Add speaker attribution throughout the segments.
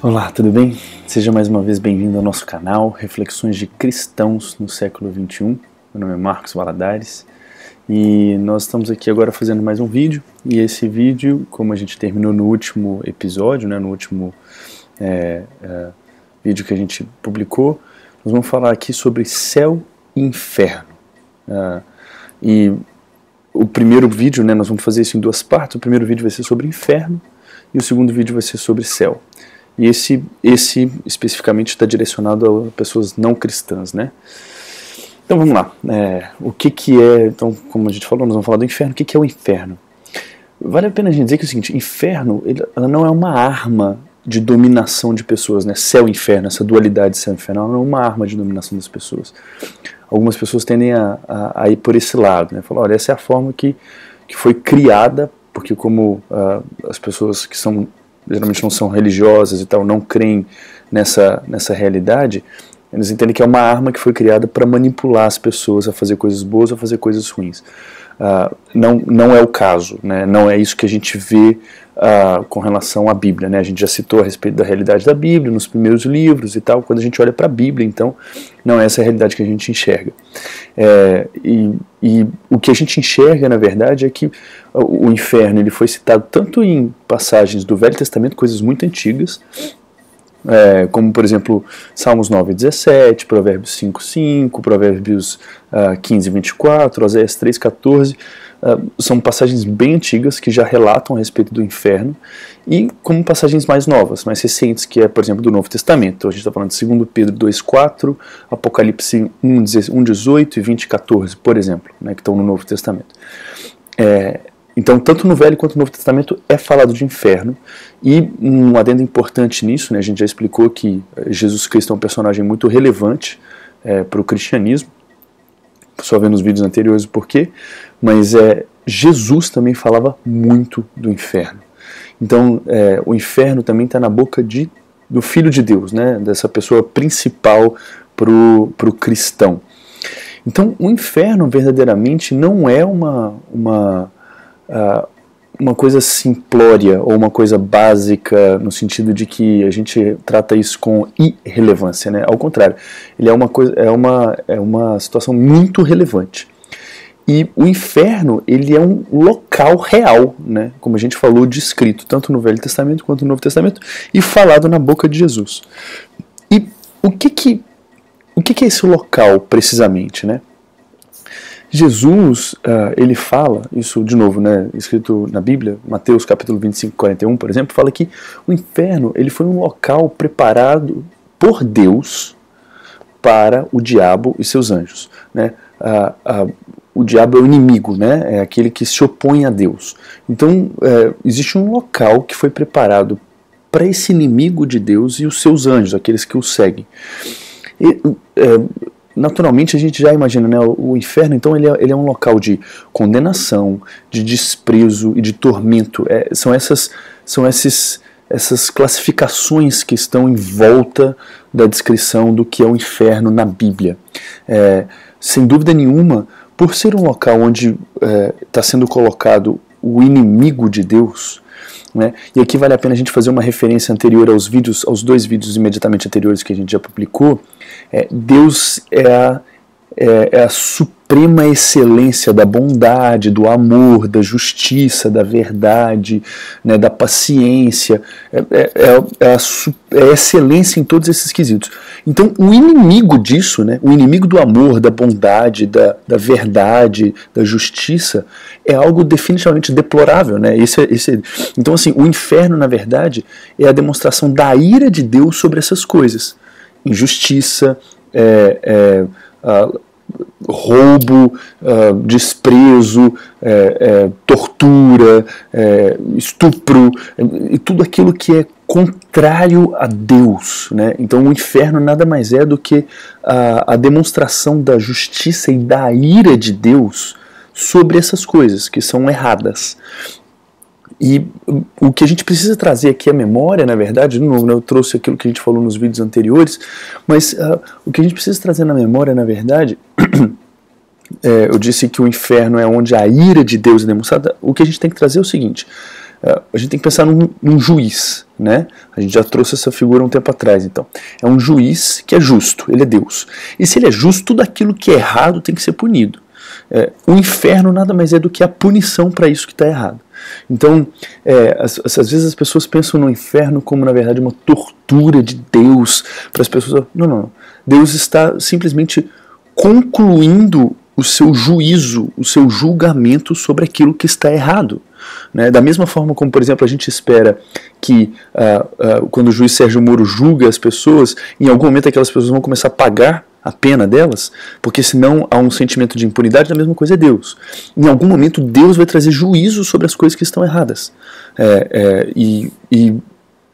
Speaker 1: Olá, tudo bem? Seja mais uma vez bem-vindo ao nosso canal Reflexões de Cristãos no Século XXI. Meu nome é Marcos Valadares e nós estamos aqui agora fazendo mais um vídeo. E esse vídeo, como a gente terminou no último episódio, no último vídeo que a gente publicou, nós vamos falar aqui sobre céu e inferno. E o primeiro vídeo, nós vamos fazer isso em duas partes. O primeiro vídeo vai ser sobre inferno e o segundo vídeo vai ser sobre céu. E esse especificamente está direcionado a pessoas não cristãs, né? Então vamos lá. O que é, então, como a gente falou, nós vamos falar do inferno. O que é o inferno? Vale a pena a gente dizer que é o seguinte: inferno, ela não é uma arma de dominação de pessoas, né? Céu e inferno, essa dualidade céu e inferno, ela não é uma arma de dominação das pessoas. Algumas pessoas tendem a ir por esse lado, né? Falar, olha, essa é a forma que foi criada, porque como as pessoas que geralmente não são religiosas e tal, não creem nessa realidade, eles entendem que é uma arma que foi criada para manipular as pessoas a fazer coisas boas ou a fazer coisas ruins. Não é o caso, né? Não é isso que a gente vê com relação à Bíblia, né? A gente já citou a respeito da realidade da Bíblia nos primeiros livros e tal. Quando a gente olha para a Bíblia, então, não é essa a realidade que a gente enxerga. E o que a gente enxerga, na verdade, é que o inferno ele foi citado tanto em passagens do Velho Testamento, coisas muito antigas, como, por exemplo, Salmos 9:17, Provérbios 5:5, Provérbios 15:24, Oséias 3:14, são passagens bem antigas que já relatam a respeito do inferno, e como passagens mais novas, mais recentes, que é, por exemplo, do Novo Testamento. Então a gente está falando de 2 Pedro 2:4, Apocalipse 1:18 e 20:14, por exemplo, né, que estão no Novo Testamento. Então, tanto no Velho quanto no Novo Testamento é falado de inferno, e um adendo importante nisso, né, a gente já explicou que Jesus Cristo é um personagem muito relevante para o cristianismo, só vendo os vídeos anteriores o porquê, mas Jesus também falava muito do inferno. Então, o inferno também está na boca do Filho de Deus, né, dessa pessoa principal para o cristão. Então, o inferno verdadeiramente não é uma coisa simplória ou uma coisa básica no sentido de que a gente trata isso com irrelevância, né? Ao contrário, ele é uma situação muito relevante. E o inferno, ele é um local real, né? Como a gente falou, descrito tanto no Velho Testamento quanto no Novo Testamento e falado na boca de Jesus. E o que é esse local precisamente, né? Jesus, ele fala, isso de novo, né, escrito na Bíblia, Mateus capítulo 25:41, por exemplo, fala que o inferno ele foi um local preparado por Deus para o diabo e seus anjos, né? O diabo é o inimigo, né? É aquele que se opõe a Deus. Então, existe um local que foi preparado para esse inimigo de Deus e os seus anjos, aqueles que o seguem. Naturalmente a gente já imagina, né, o inferno, então ele é um local de condenação, de desprezo e de tormento. São essas classificações que estão em volta da descrição do que é o inferno na Bíblia. Sem dúvida nenhuma, por ser um local onde está sendo colocado o inimigo de Deus, né, e aqui vale a pena a gente fazer uma referência anterior aos dois vídeos imediatamente anteriores que a gente já publicou. Deus é a suprema excelência da bondade, do amor, da justiça, da verdade, né, da paciência, é a excelência em todos esses quesitos. Então o inimigo disso, né, o inimigo do amor, da bondade, da verdade, da justiça, é algo definitivamente deplorável, né? Então assim, o inferno na verdade é a demonstração da ira de Deus sobre essas coisas. Injustiça, roubo, desprezo, tortura, estupro, e tudo aquilo que é contrário a Deus, né? Então o inferno nada mais é do que a demonstração da justiça e da ira de Deus sobre essas coisas que são erradas. E o que a gente precisa trazer aqui à memória, na verdade, de novo, né, eu trouxe aquilo que a gente falou nos vídeos anteriores, mas o que a gente precisa trazer na memória, na verdade, eu disse que o inferno é onde a ira de Deus é demonstrada. O que a gente tem que trazer é o seguinte: a gente tem que pensar num juiz, né? A gente já trouxe essa figura um tempo atrás, então. É um juiz que é justo, ele é Deus. E se ele é justo, tudo aquilo que é errado tem que ser punido. O inferno nada mais é do que a punição para isso que está errado. Então, às vezes as pessoas pensam no inferno como, na verdade, uma tortura de Deus para as pessoas. Não. Deus está simplesmente concluindo o seu juízo, o seu julgamento sobre aquilo que está errado. Né? Da mesma forma como, por exemplo, a gente espera que quando o juiz Sérgio Moro julga as pessoas, em algum momento aquelas pessoas vão começar a pagar a pena delas, porque senão há um sentimento de impunidade. A mesma coisa é Deus. Em algum momento Deus vai trazer juízo sobre as coisas que estão erradas. E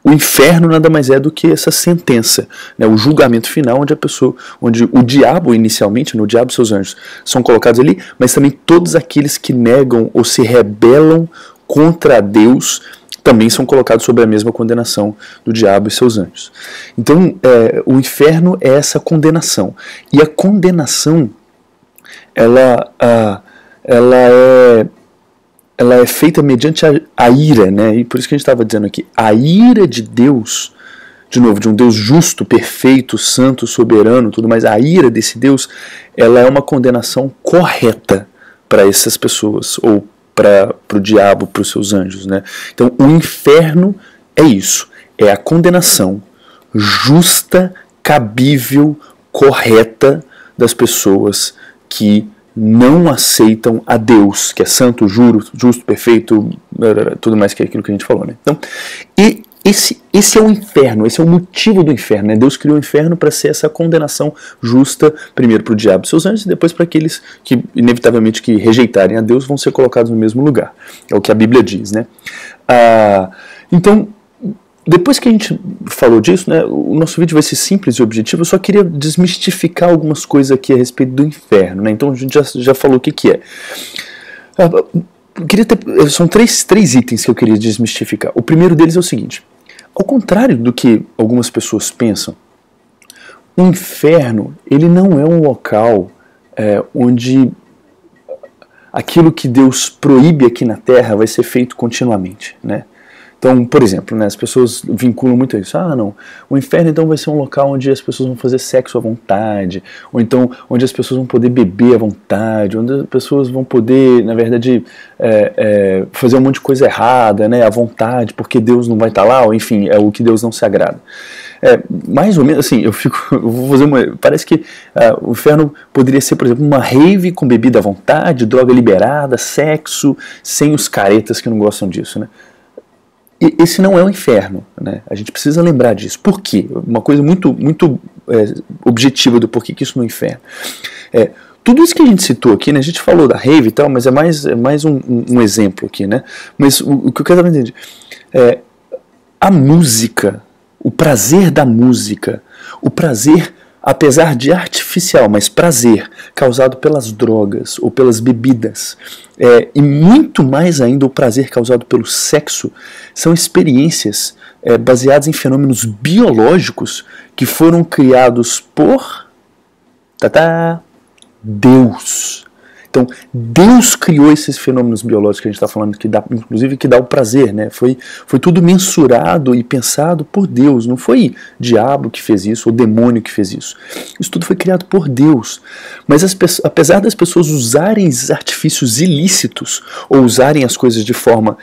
Speaker 1: o inferno nada mais é do que essa sentença, né, o julgamento final, onde o diabo inicialmente, o diabo e seus anjos, são colocados ali, mas também todos aqueles que negam ou se rebelam contra Deus também são colocados sob a mesma condenação do diabo e seus anjos. Então, o inferno é essa condenação. E a condenação, ela é feita mediante a ira, né? E por isso que a gente estava dizendo aqui, a ira de Deus, de novo, de um Deus justo, perfeito, santo, soberano, tudo mais, a ira desse Deus, ela é uma condenação correta para essas pessoas, ou para o diabo, para os seus anjos, né? Então, o inferno é isso, é a condenação justa, cabível, correta das pessoas que não aceitam a Deus, que é santo, justo, perfeito, tudo mais que aquilo que a gente falou, né? Então, esse é o inferno, esse é o motivo do inferno, né? Deus criou o inferno para ser essa condenação justa, primeiro para o diabo e seus anjos, e depois para aqueles que, inevitavelmente, que rejeitarem a Deus, vão ser colocados no mesmo lugar. É o que a Bíblia diz, né? Então, depois que a gente falou disso, né, o nosso vídeo vai ser simples e objetivo. Eu só queria desmistificar algumas coisas aqui a respeito do inferno, né? Então a gente já falou o que é. São três itens que eu queria desmistificar. O primeiro deles é o seguinte: ao contrário do que algumas pessoas pensam, o inferno ele não é um local onde aquilo que Deus proíbe aqui na Terra vai ser feito continuamente, né? Então, por exemplo, né, as pessoas vinculam muito a isso. Não, o inferno então vai ser um local onde as pessoas vão fazer sexo à vontade, ou então onde as pessoas vão poder beber à vontade, onde as pessoas vão poder, na verdade, fazer um monte de coisa errada, né, à vontade, porque Deus não vai estar lá, ou enfim, é o que Deus não se agrada. Mais ou menos assim, eu vou fazer parece que o inferno poderia ser, por exemplo, uma rave com bebida à vontade, droga liberada, sexo, sem os caretas que não gostam disso, né? E esse não é o inferno, né? A gente precisa lembrar disso. Por quê? Uma coisa muito objetiva do porquê que isso não é inferno. Tudo isso que a gente citou aqui, né? A gente falou da rave e tal, mas é mais um exemplo aqui, né? Mas o que eu quero entender a música, o prazer da música, o prazer, apesar de artificial, mas prazer causado pelas drogas ou pelas bebidas, e muito mais ainda o prazer causado pelo sexo, são experiências baseadas em fenômenos biológicos que foram criados por Deus. Então, Deus criou esses fenômenos biológicos que a gente está falando, inclusive que dá o prazer, né? Foi tudo mensurado e pensado por Deus, não foi diabo que fez isso, ou demônio que fez isso. Isso tudo foi criado por Deus. Mas apesar das pessoas usarem esses artifícios ilícitos, ou usarem as coisas de forma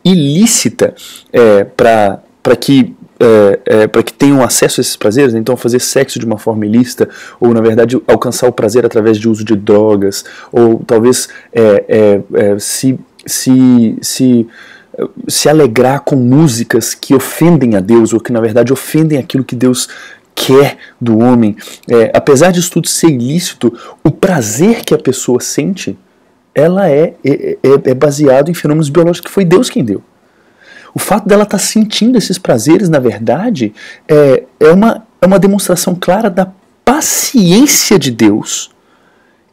Speaker 1: ilícita para que tenham acesso a esses prazeres, então fazer sexo de uma forma ilícita, ou na verdade alcançar o prazer através de uso de drogas, ou talvez se alegrar com músicas que ofendem a Deus, ou que na verdade ofendem aquilo que Deus quer do homem. Apesar disso tudo ser ilícito, o prazer que a pessoa sente, ela é baseado em fenômenos biológicos que foi Deus quem deu. O fato dela estar sentindo esses prazeres, na verdade, é uma demonstração clara da paciência de Deus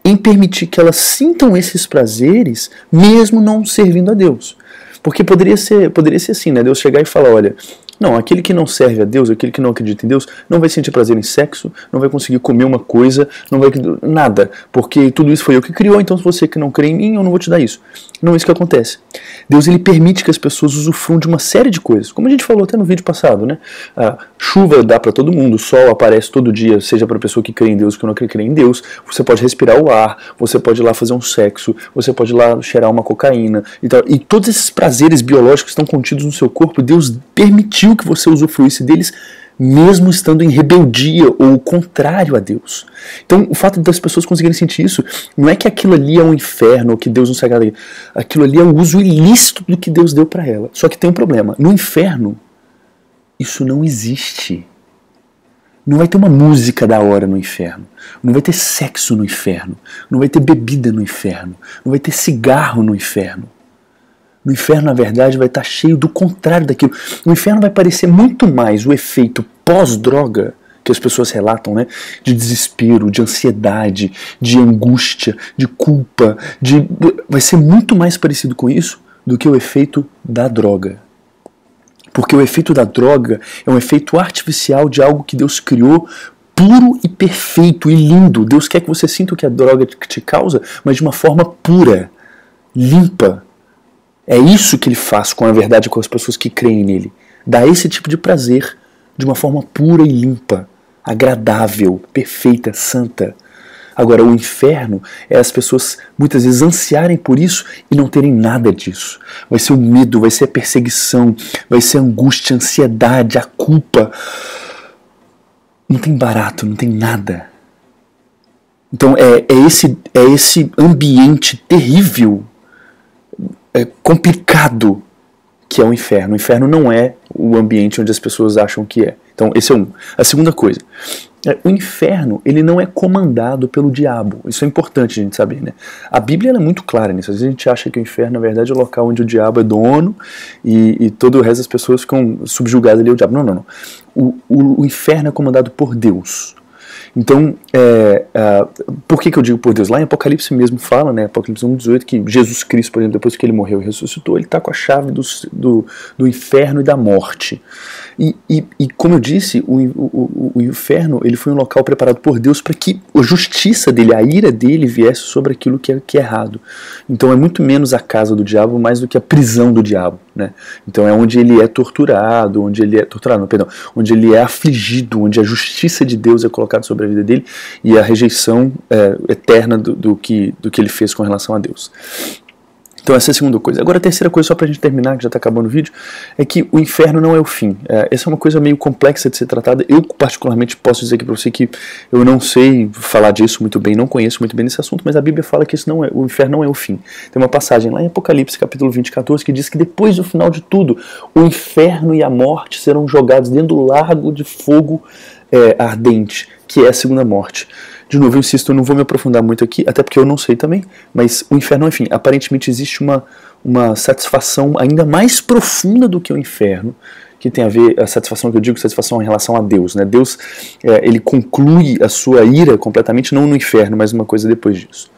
Speaker 1: em permitir que elas sintam esses prazeres, mesmo não servindo a Deus. Porque poderia ser assim, né? Deus chegar e falar, olha, Não, aquele que não serve a Deus, aquele que não acredita em Deus, não vai sentir prazer em sexo, não vai conseguir comer uma coisa, não vai nada, porque tudo isso foi eu que criou, então se você que não crê em mim, eu não vou te dar isso. Não é isso que acontece. Deus, ele permite que as pessoas usufruam de uma série de coisas, como a gente falou até no vídeo passado, né? A chuva dá para todo mundo, o sol aparece todo dia, seja para a pessoa que crê em Deus ou que não crê em Deus, você pode respirar o ar, você pode ir lá fazer um sexo, você pode ir lá cheirar uma cocaína e tal. E todos esses prazeres biológicos estão contidos no seu corpo, Deus permitiu que você usufruísse deles, mesmo estando em rebeldia ou contrário a Deus. Então, o fato das pessoas conseguirem sentir isso, não é que aquilo ali é um inferno, ou que Deus não se agrada. Aquilo ali é o uso ilícito do que Deus deu para ela. Só que tem um problema. No inferno, isso não existe. Não vai ter uma música da hora no inferno. Não vai ter sexo no inferno. Não vai ter bebida no inferno. Não vai ter cigarro no inferno. No inferno, na verdade, vai estar cheio do contrário daquilo. O inferno vai parecer muito mais o efeito pós-droga que as pessoas relatam, né? De desespero, de ansiedade, de angústia, de culpa. Vai ser muito mais parecido com isso do que o efeito da droga. Porque o efeito da droga é um efeito artificial de algo que Deus criou puro e perfeito e lindo. Deus quer que você sinta o que a droga te causa, mas de uma forma pura, limpa. É isso que ele faz com a verdade, com as pessoas que creem nele. Dá esse tipo de prazer de uma forma pura e limpa, agradável, perfeita, santa. Agora, o inferno é as pessoas muitas vezes ansiarem por isso e não terem nada disso. Vai ser o medo, vai ser a perseguição, vai ser a angústia, a ansiedade, a culpa. Não tem barato, não tem nada. Então é esse ambiente terrível, complicado, que é o inferno. O inferno não é o ambiente onde as pessoas acham que é. Então, esse é um. A segunda coisa, o inferno, ele não é comandado pelo diabo. Isso é importante a gente saber, né? A Bíblia ela é muito clara nisso. Às vezes a gente acha que o inferno, na verdade, é o local onde o diabo é dono e todo o resto das pessoas ficam subjugadas ali ao diabo. Não, não, não. O inferno é comandado por Deus. Então, por que eu digo por Deus? Lá em Apocalipse mesmo fala, né, Apocalipse 1:18, que Jesus Cristo, por exemplo, depois que ele morreu e ressuscitou, ele está com a chave do inferno e da morte. E como eu disse, o inferno ele foi um local preparado por Deus para que a justiça dele, a ira dele viesse sobre aquilo que é errado. Então é muito menos a casa do diabo, mais do que a prisão do diabo, né? Então é onde ele é torturado, onde ele é afligido, onde a justiça de Deus é colocada sobre a vida dele e a rejeição eterna do que ele fez com relação a Deus. Então essa é a segunda coisa. Agora a terceira coisa, só pra gente terminar, que já tá acabando o vídeo, é que o inferno não é o fim. Essa é uma coisa meio complexa de ser tratada. Eu particularmente posso dizer aqui pra você que eu não sei falar disso muito bem, não conheço muito bem nesse assunto, mas a Bíblia fala que o inferno não é o fim. Tem uma passagem lá em Apocalipse, capítulo 20, 14, que diz que depois do final de tudo, o inferno e a morte serão jogados dentro do lago de fogo ardente, que é a segunda morte. De novo, eu insisto, eu não vou me aprofundar muito aqui, até porque eu não sei também, mas o inferno, enfim, aparentemente existe uma satisfação ainda mais profunda do que o inferno, que tem a ver, a satisfação que eu digo, satisfação em relação a Deus, né? Deus, ele conclui a sua ira completamente, não no inferno, mas uma coisa depois disso.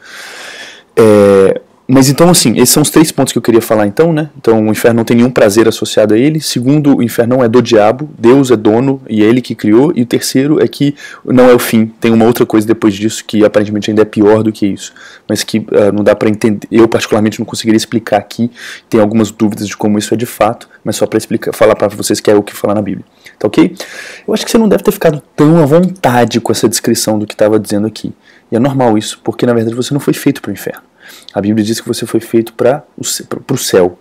Speaker 1: Mas então, assim, esses são os 3 pontos que eu queria falar então, né? Então, o inferno não tem nenhum prazer associado a ele. Segundo, o inferno não é do diabo, Deus é dono e é ele que criou. E o terceiro é que não é o fim, tem uma outra coisa depois disso que aparentemente ainda é pior do que isso. Mas que não dá pra entender, eu particularmente não conseguiria explicar aqui. Tem algumas dúvidas de como isso é de fato, mas só pra falar pra vocês que é o que falar na Bíblia. Tá ok? Eu acho que você não deve ter ficado tão à vontade com essa descrição do que estava dizendo aqui. E é normal isso, porque na verdade você não foi feito para o inferno. A Bíblia diz que você foi feito para o céu.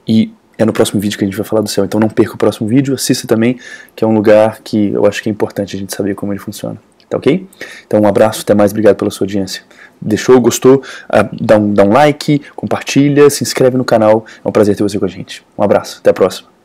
Speaker 1: E é no próximo vídeo que a gente vai falar do céu. Então não perca o próximo vídeo, assista também, que é um lugar que eu acho que é importante a gente saber como ele funciona. Tá ok? Então um abraço, até mais, obrigado pela sua audiência. Deixou, gostou? Dá um like, compartilha, se inscreve no canal. É um prazer ter você com a gente. Um abraço, até a próxima.